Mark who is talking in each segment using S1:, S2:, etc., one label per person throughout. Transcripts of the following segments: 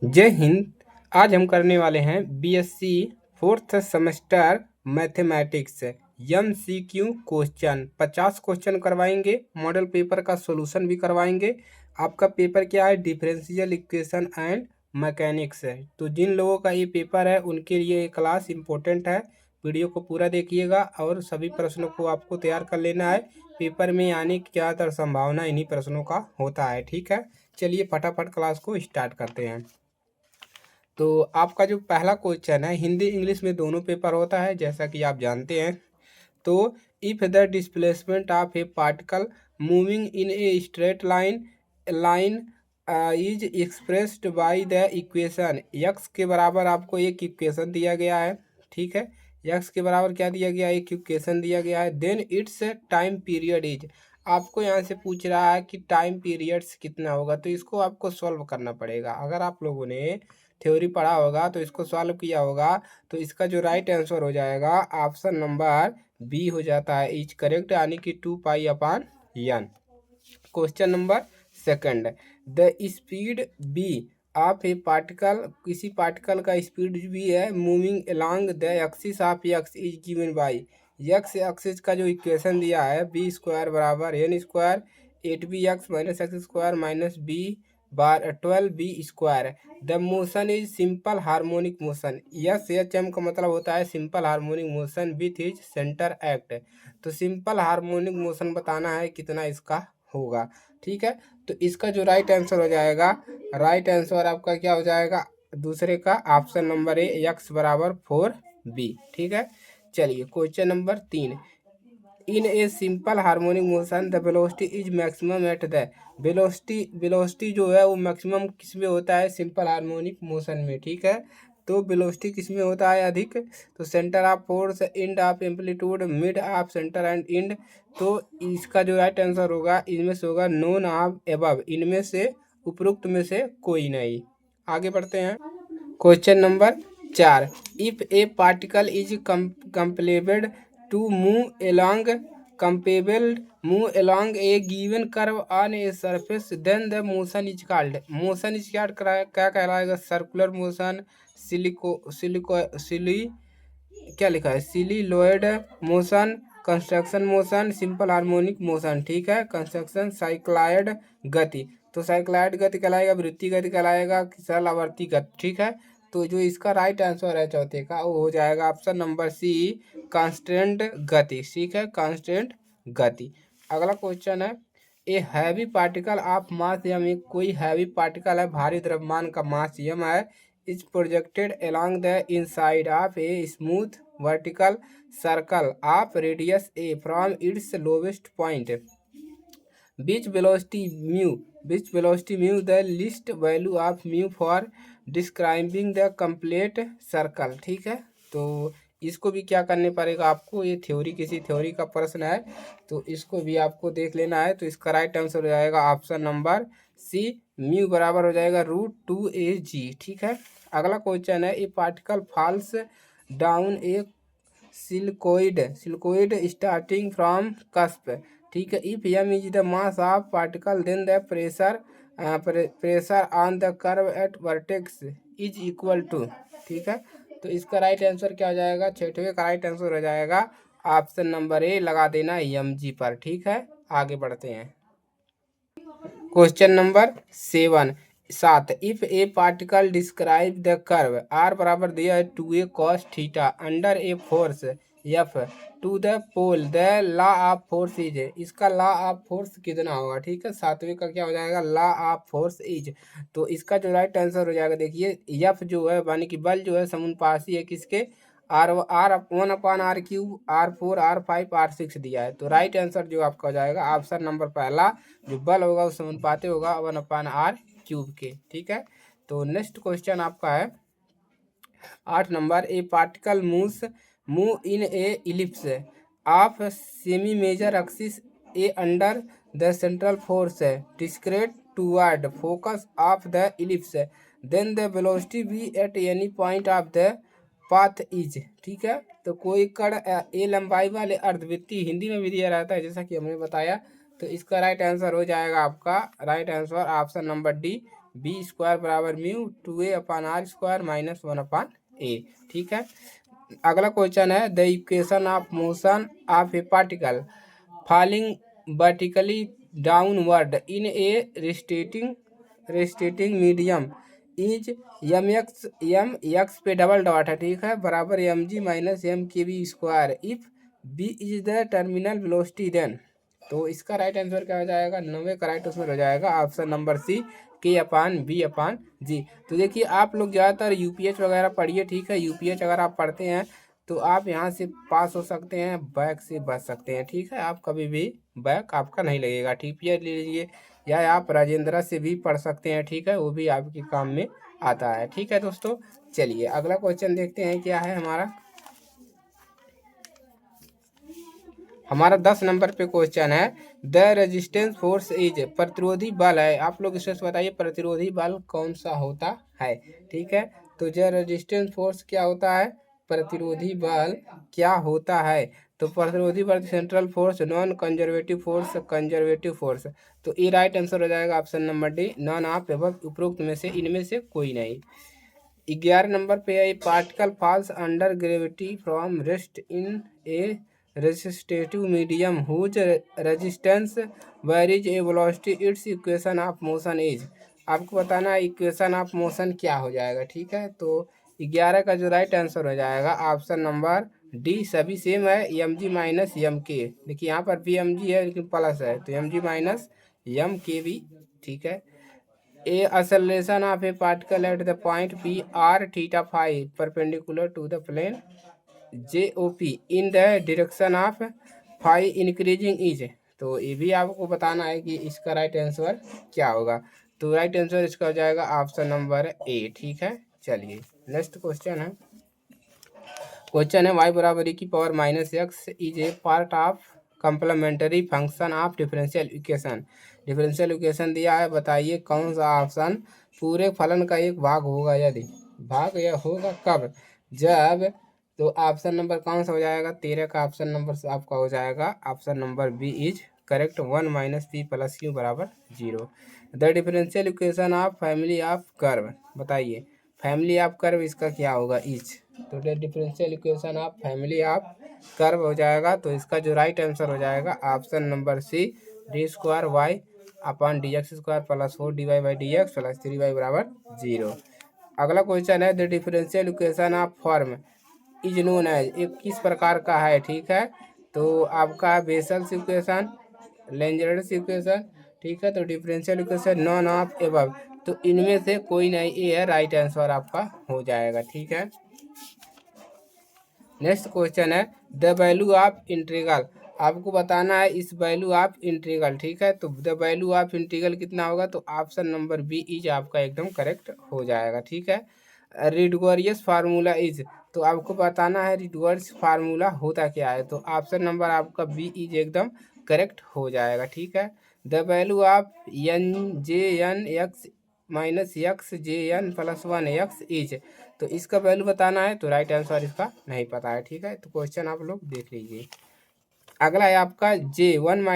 S1: जय हिंद। आज हम करने वाले हैं BSc fourth semester mathematics MCQ question. 50 question करवाएंगे, मॉडल पेपर का सॉल्यूशन भी करवाएंगे। आपका पेपर क्या है? डिफरेंशियल इक्वेशन एंड मैकेनिक्स है। तो जिन लोगों का ये पेपर है उनके लिए ये क्लास इम्पोर्टेंट है। वीडियो को पूरा देखिएगा और सभी प्रश्नों को आपको तैयार कर लेना है। पेपर में आने की ज़्यादातर संभावना इन्हीं प्रश्नों का होता है। ठीक है, चलिए फटाफट क्लास को स्टार्ट करते हैं। तो आपका जो पहला क्वेश्चन है, हिंदी इंग्लिश में दोनों पेपर होता है जैसा कि आप जानते हैं। तो if the displacement of a particle moving in a straight line is expressed by the equation x के बराबर आपको एक इक्वेशन दिया गया है। ठीक है, यक्स के बराबर क्या दिया गया है? एक इक्वेशन दिया गया है। Then it's time period is, आपको यहाँ से पूछ रहा है कि टाइम पीरियड्स कितना होगा। तो इसको आपको सॉल्व करना पड़ेगा। अगर आप लोगों ने थ्योरी पढ़ा होगा तो इसको सॉल्व किया होगा, तो इसका जो राइट आंसर हो जाएगा ऑप्शन नंबर बी हो जाता है, इज करेक्ट, यानी कि 2π/n। Question number second, the speed be of a particle, किसी पार्टिकल का स्पीड भी है moving along the axis of X is given by, X axis का जो इक्वेशन दिया है b² बराबर n², 8bx - x² - b/12b²। The motion is simple harmonic motion, SHM का मतलब होता है simple harmonic motion with is centre act. तो सिंपल हार्मोनिक मोशन बताना है कितना इसका होगा। ठीक है, तो इसका जो राइट आंसर हो जाएगा, राइट आंसर आपका क्या हो जाएगा? दूसरे का ऑप्शन नंबर ए, x = 4b। ठीक है, चलिए question number 3, in a simple harmonic motion the velocity is maximum at the, velocity जो है वो मैक्सिमम किस में होता है? सिंपल हार्मोनिक मोशन में। ठीक है, तो वेलोसिटी किस में होता है अधिक? तो centre of force, end of amplitude, mid of centre and and. तो इसका जो राइट आंसर होगा इनमें से होगा नोन ऑफ एबव, इनमें से उपरोक्त में से कोई नहीं। आगे बढ़ते हैं। Question number 4, if a particle is compellable to move along compelled move along a given curve on a surface then the motion is called, motion is क्या कहलाएगा? सर्कुलर मोशन, सिली क्या लिखा है? Cycloid motion, construction motion, simple harmonic motion. ठीक है, construction, cycloid गति। तो साइक्लॉयड गति कहलाएगा, वृत्तीय गति कहलाएगा, सरल आवर्ती गति। ठीक है, तो जो इसका राइट आंसर है चौथे का वो हो जाएगा ऑप्शन नंबर सी, कांस्टेंट गति। ठीक है, कांस्टेंट गति। अगला क्वेश्चन है, a heavy particle of mass m, एक कोई हैवी पार्टिकल है, भारी द्रव्यमान का मास m है, is projected along the inside of a smooth vertical circle of radius a from its lowest point, which velocity mu the least value of mu for describing the complete circle। ठीक है, तो इसको भी क्या करने पड़ेगा आपको? ये थ्योरी, किसी थ्योरी का प्रश्न है तो इसको भी आपको देख लेना है। तो इसका राइट आंसर हो जाएगा ऑप्शन नंबर सी, म्यू बराबर हो जाएगा √2a g। ठीक है, अगला क्वेश्चन है, a particle falls down a cycloid starting from cusp. ठीक है, if m is the mass of particle then the pressure on the curve at vertex is equal to. ठीक है, तो इसका राइट आंसर क्या हो जाएगा? छठवें का राइट आंसर हो जाएगा ऑप्शन नंबर ए, लगा देना mg पर। ठीक है, आगे बढ़ते हैं। Question number 7, if a particle describe the curve r बराबर दिया है 2a cos theta under a force f to the pole, the law of force is, इसका लॉ ऑफ फोर्स कितना होगा? ठीक है, 7वें का क्या हो जाएगा? Law of force is. तो इसका जो राइट आंसर हो जाएगा, देखिए f जो है यानी कि बल जो है समानुपाती है किसके? R1/r3, R4, R5, R6 दिया है। तो राइट आंसर जो आपका हो जाएगा ऑप्शन नंबर पहला, जो बल होगा वो समानुपाती होगा 1/r³ के। ठीक है, तो नेक्स्ट क्वेश्चन आपका है 8 नंबर, a particle move in a ellipse of semi major axis A under the central force discrete toward focus of the ellipse, then the velocity v at any point of the path is. ठीक है, तो कोई कण ए लंबाई वाले अर्धवृत्तीय, हिंदी में भी दिया रहता है जैसा कि हमने बताया। तो इसका राइट आंसर हो जाएगा आपका, right answer option number D, B square बराबर म्यू 2a/r² -1/a। ठीक है। अगला क्वेश्चन है the equation of motion of a particle falling vertically downward in a resisting medium is M X पे डबल डॉट है। ठीक है, बराबर M G minus M K B square if B is the terminal velocity then. तो इसका right answer क्या हो जाएगा? 90 का राइट आंसर हो जाएगा ऑप्शन नंबर सी K/B/G। तो देखिए आप लोग ज़्यादातर यूपीएच वगैरह पढ़िए। ठीक है, यूपीएच अगर आप पढ़ते हैं तो आप यहाँ से पास हो सकते हैं, बैक से बच सकते हैं। ठीक है, आप कभी भी बैक आपका नहीं लगेगा। टीपीएच ले लीजिए या आप राजेंद्र से भी पढ़ सकते हैं। ठीक है, वो भी आपके काम में आता है। ठीक है दोस्तों, चलिए अगला क्वेश्चन देखते हैं क्या है हमारा 10 नंबर पे क्वेश्चन है द रेजिस्टेंस फोर्स इज, प्रतिरोधी बल है। आप लोग इसमें बताइए प्रतिरोधी बल कौन सा होता है। ठीक है, तो जो रेजिस्टेंस फोर्स क्या होता है, प्रतिरोधी बल क्या होता है? तो प्रतिरोधी बल central force, non conservative force, conservative force. तो ये राइट आंसर हो जाएगा option number D, none of above, उपरोक्त में से इनमें से कोई नहीं। 11 नंबर पे है particle falls under gravity from rest in a resistive medium whose resistance varies a velocity its equation of motion is. आपको बताना है इक्वेशन ऑफ मोशन क्या हो जाएगा। ठीक है, तो 11 का जो राइट आंसर हो जाएगा ऑप्शन नंबर डी, सभी सेम है, एम जी माइनस एम के। देखिए यहाँ पर भी एम जी है लेकिन प्लस है, तो एम जी माइनस एम के भी। ठीक है, ए acceleration of a particle at the point P r theta phi perpendicular to the plane JOP in the direction of phi increasing is। तो ये भी आपको बताना है कि इसका राइट आंसर क्या होगा। तो राइट आंसर इसका हो जाएगा ऑप्शन नंबर ए। ठीक है, चलिए नेक्स्ट क्वेश्चन है y बराबर e⁻x is a part of complementary function of differential equation. Differential equation दिया है, बताइए कौन सा ऑप्शन पूरे फलन का एक भाग होगा? यदि भाग यह होगा कब? जब, तो ऑप्शन नंबर कौन सा हो जाएगा? 13 का ऑप्शन नंबर आपका हो जाएगा option number B is correct, 1 - p + q = 0। The differential equation of family of curve, बताइए फैमिली ऑफ कर्व इसका क्या होगा? इज। तो differential equation of family of curve हो जाएगा, तो इसका जो राइट आंसर हो जाएगा option number C, d² y/dx² + 4dy/dx + 3y = 0। अगला क्वेश्चन है the differential equation of form is known as, एक किस प्रकार का है? ठीक है, तो आपका बेसल्स इक्वेशन, लेंजर्स इक्वेशन। ठीक है, तो differential equation none of above, तो इनमें से कोई नहीं, ये है राइट आंसर आपका हो जाएगा। ठीक है, नेक्स्ट क्वेश्चन है द वैल्यू ऑफ इंटीग्रल। आपको बताना है इस वैल्यू ऑफ इंटीग्रल। ठीक है, तो द वैल्यू ऑफ इंटीग्रल कितना होगा? तो ऑप्शन नंबर बी इज आपका एकदम करेक्ट हो जाएगा। ठीक है, रिडगोरियस फार्मूला इज, तो आपको बताना है रिडगोरियस फार्मूला होता क्या है? तो ऑप्शन नंबर आपका बी इज एकदम करेक्ट हो जाएगा। ठीक है, the value of NJ(n(x)-(x)J(n+1)(x) is, तो इसका वैल्यू बताना है, तो राइट आंसर इसका नहीं पता है। ठीक है, तो क्वेश्चन आप लोग देख लीजिए। अगला है आपका J1 -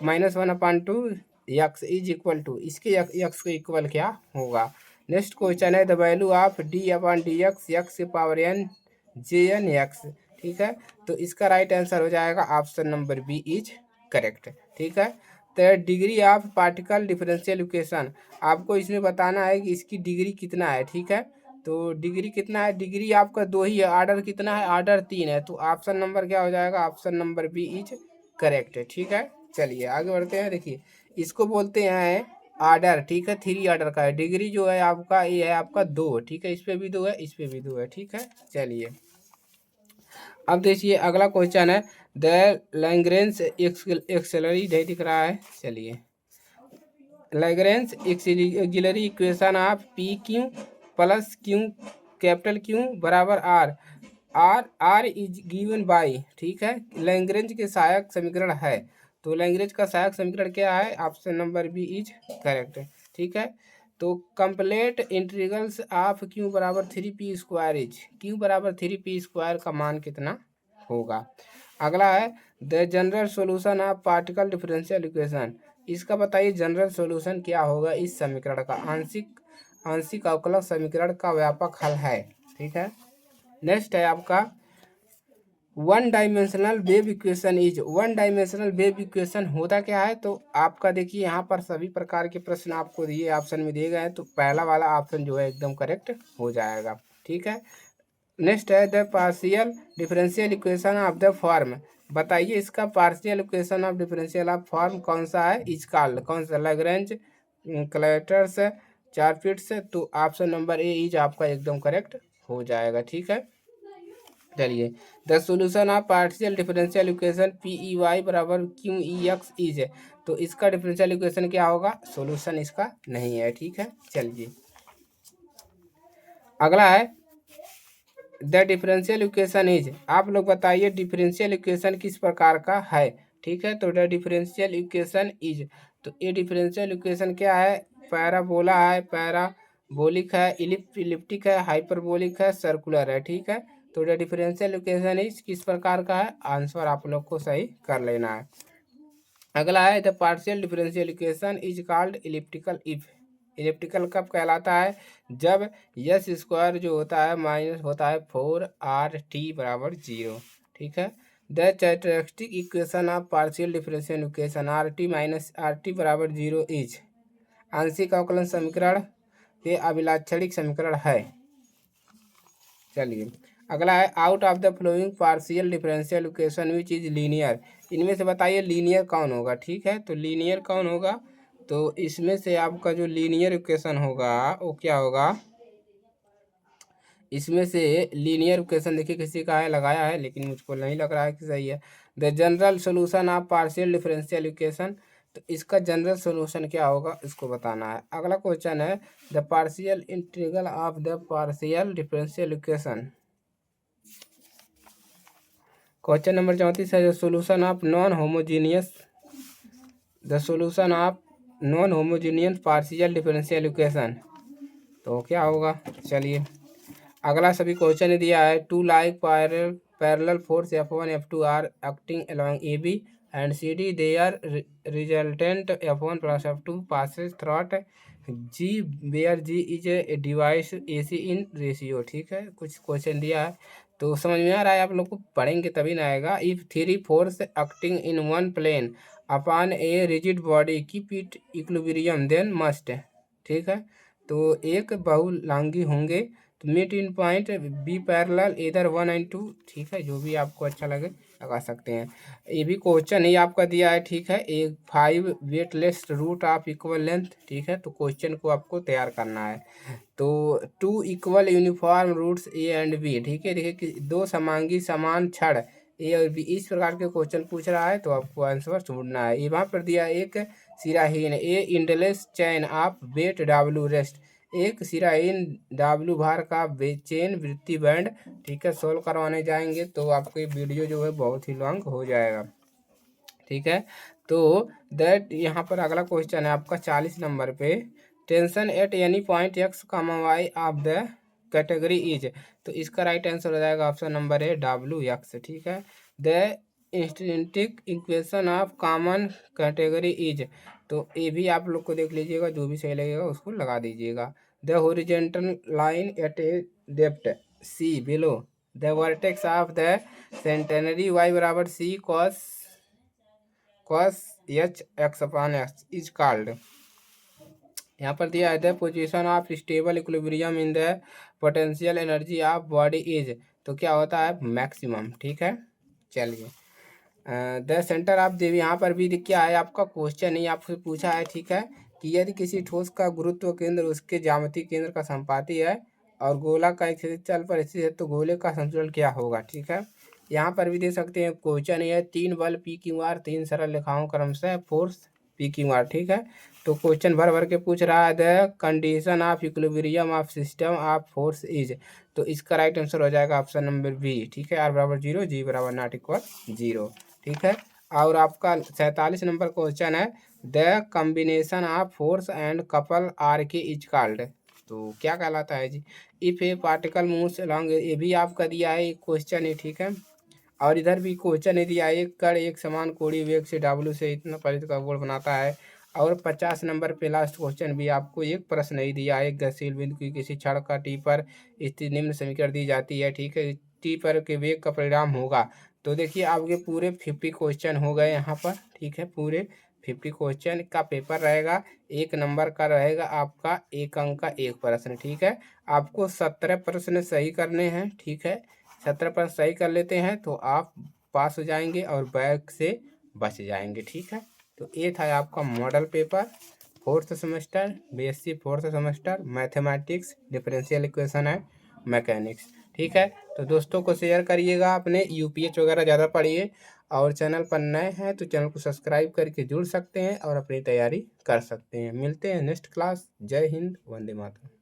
S1: 1/2 x is equal to, इसके x के इक्वल क्या होगा? नेक्स्ट क्वेश्चन है the value of d/dx x⁴n Jn(x)। ठीक है, तो इसका राइट आंसर हो जाएगा option number B is correct. ठीक है, तो degree of particle differential equation, आपको इसमें बताना है कि इसकी डिग्री कितना है। ठीक है, तो डिग्री कितना है? डिग्री आपका 2 ही है, आर्डर कितना है? आर्डर 3 है, तो ऑप्शन नंबर क्या हो जाएगा? Option number B is correct है। ठीक है, चलिए आगे बढ़ते हैं। देखिए इसको बोलते हैं आर्डर। ठीक है, 3 आर्डर का है। डिग्री जो है आपका ये है आपका 2। ठीक है, इस पे भी 2 है, इस पे भी 2 है। ठीक है, चलिए अब देखिए अगला क्वेश्चन है द लैग्रेंज एक्सिलरी, नहीं दिख रहा है, चलिए Lagrange auxiliary equation of P Q plus Q capital Q बराबर R, R is given by. ठीक है, लैग्रेंज के सहायक समीकरण है, तो लैग्रेंज का सहायक समीकरण क्या है? Option number B is correct. ठीक है, तो कंप्लीट इंटीग्रल्स ऑफ क्यू बराबर 3p² इज, क्यू बराबर 3p² का मान कितना होगा? अगला है the general solution of particle differential equation. इसका बताइए जनरल सॉल्यूशन क्या होगा इस समीकरण का। आंशिक आंशिक अवकलज समीकरण का व्यापक हल है। ठीक है, नेक्स्ट है आपका one dimensional wave equation is. One dimensional wave equation होता क्या है, तो आपका देखिए यहाँ पर सभी प्रकार के प्रश्न आपको दिए ऑप्शन में दिए गए हैं, तो पहला वाला ऑप्शन जो है एकदम करेक्ट हो जाएगा। ठीक है, नेक्स्ट है the partial differential equation of the form. बताइए इसका partial equation of differential of form कौन सा है, इज कॉल्ड, कौन सा, लैग्रेंज, क्लैटर्स, चारपिट्स। तो ऑप्शन नंबर ए इज आपका एकदम करेक्ट हो जाएगा। ठीक है, चलिए the solution of partial differential equation P E Y बराबर क्यू ई एक्स इज। तो इसका डिफरेंशियल इक्वेशन क्या होगा, सोल्यूशन इसका नहीं है। ठीक है, चलिए अगला है द डिफरेंशियल इक्वेशन इज। आप लोग बताइए डिफरेंशियल इक्वेशन किस प्रकार का है। ठीक है, तो द डिफरेंशियल इक्वेशन इज, तो ये डिफरेंशियल इक्वेशन क्या है, पैराबोला है, पैराबोलिक है, इलिप्टिक है, हाइपरबोलिक है, सर्कुलर है। ठीक है, तो द डिफरेंशियल इक्वेशन इज किस प्रकार का है, आंसर आप लोग को सही कर लेना है। अगला है the partial differential equation is called elliptical if. Elliptical कब कहलाता है, जब यस स्क्वायर जो होता है माइनस होता है 4RT बराबर 0। ठीक है, the characteristic equation of partial differential equation RT minus RT बराबर 0 इज। आंशिक अवकलन समीकरण के अभिलाक्षणिक समीकरण है। चलिए अगला है out of the flowing partial differential equation which is linear. इनमें से बताइए लीनियर कौन होगा। ठीक है, तो लीनियर कौन होगा, तो इसमें से आपका जो लीनियर इक्वेशन होगा वो क्या होगा, इसमें से लीनियर इक्वेशन देखिए किसी का है लगाया है लेकिन मुझको नहीं लग रहा है कि सही है। The general solution of partial differential equation, तो इसका जनरल सोल्यूशन क्या होगा इसको बताना है। अगला क्वेश्चन है the partial integral of the partial differential equation. Question number 34 है the solution of non homogeneous, the solution of non homogeneous partial differential equation, तो क्या होगा। चलिए अगला सभी क्वेश्चन दिया है two like parallel force F1 F2 are acting along AB and CD their resultant F1 plus F2 passes through G where G is a device AC in ratio। ठीक है, कुछ क्वेश्चन दिया है तो समझ में आ रहा है, आप लोग को पढ़ेंगे तभी ना आएगा। If three force acting in one plane upon a rigid body keep it equilibrium then must. ठीक है, तो एक बहुलांगी होंगे तो meet in point be parallel इधर 1 and 2। ठीक है, जो भी आपको अच्छा लगे लगा सकते हैं। ये भी क्वेश्चन ही आपका दिया है। ठीक है, एक 5 weightless rod of equal length. ठीक है, तो क्वेश्चन को आपको तैयार करना है। तो 2 equal uniform rods A and B. ठीक है, देखिए कि दो समांगी समान छड़ ए और बी, इस प्रकार के क्वेश्चन पूछ रहा है तो आपको आंसर ढूंढना है। यहाँ पर दिया एक सिराहीन a endless chain of weight W rest, एक सिराहीन W भार का चेन वृत्ति बैंड। ठीक है, सोल्व करवाने जाएंगे तो आपको ये वीडियो जो है बहुत ही लॉन्ग हो जाएगा। ठीक है, तो दैट यहाँ पर अगला क्वेश्चन है आपका 40 नंबर पे, tension at any point X comma Y of the category is. तो इसका राइट आंसर हो जाएगा ऑप्शन नंबर है WX। ठीक है, the intrinsic equation of common catenary is, तो ये भी आप लोग को देख लीजिएगा, जो भी सही लगेगा उसको लगा दीजिएगा। The horizontal line at A depth C below the vertex of the centenary y बराबर C cos H x upon x is called. यहाँ पर दिया है the position of stable equilibrium in the potential energy of body is, तो क्या होता है maximum. ठीक है, चलिए द सेंटर ऑफ देवी, यहाँ पर भी क्या है आपका क्वेश्चन ही आपसे पूछा है। ठीक है, कि यदि किसी ठोस का गुरुत्व केंद्र उसके ज्यामितीय केंद्र का संपाती है और गोला का एक स्थित तल पर स्थित है तो गोले का संतुलन क्या होगा। ठीक है, यहाँ पर भी दे सकते हैं क्वेश्चन है 3 बल PQR 3 सरल रेखाओं क्रमशः फोर्स PQR। ठीक है, तो क्वेश्चन भर भर के पूछ रहा है the condition of equilibrium of system of force is, तो इसका राइट आंसर हो जाएगा ऑप्शन नंबर B। ठीक है, R बराबर 0 G बराबर नॉट इक्वल 0। ठीक है, और आपका 47 नंबर क्वेश्चन है the combination of force and couple are के इज कॉल्ड, तो क्या कहलाता है जी। If a particle moves along, ये भी आपका दिया है एक क्वेश्चन है। ठीक है, और इधर भी क्वेश्चन है दिया है एक कण एक समान कोणीय वेग से W से इतना परित का गोल बनाता है और 50 नंबर पे लास्ट क्वेश्चन भी आपको एक प्रश्न ही दिया है। गतिशील बिंदु की किसी क्षण का टी पर स्थिति निम्न समीकरण दी जाती है, ठीक है। टी पर के वेग का परिणाम होगा। तो देखिए आपके पूरे 50 क्वेश्चन हो गए यहाँ पर, ठीक है। पूरे 50 क्वेश्चन का पेपर रहेगा, 1 नंबर का रहेगा आपका, 1 अंक का 1 प्रश्न, ठीक है। आपको 17 प्रश्न सही करने हैं, ठीक है। 17 प्रश्न सही कर लेते हैं तो आप पास हो जाएंगे और बैक से बच जाएंगे, ठीक है। तो ये था आपका model paper 4th semester, BSc 4th semester, mathematics, differential equation है, मैकेनिक्स, ठीक है। तो दोस्तों को शेयर करिएगा, अपने यूपीएच वगैरह ज़्यादा पढ़िए, और चैनल पर नए हैं तो चैनल को सब्सक्राइब करके जुड़ सकते हैं और अपनी तैयारी कर सकते हैं। मिलते हैं नेक्स्ट क्लास। जय हिंद, वंदे मातरम।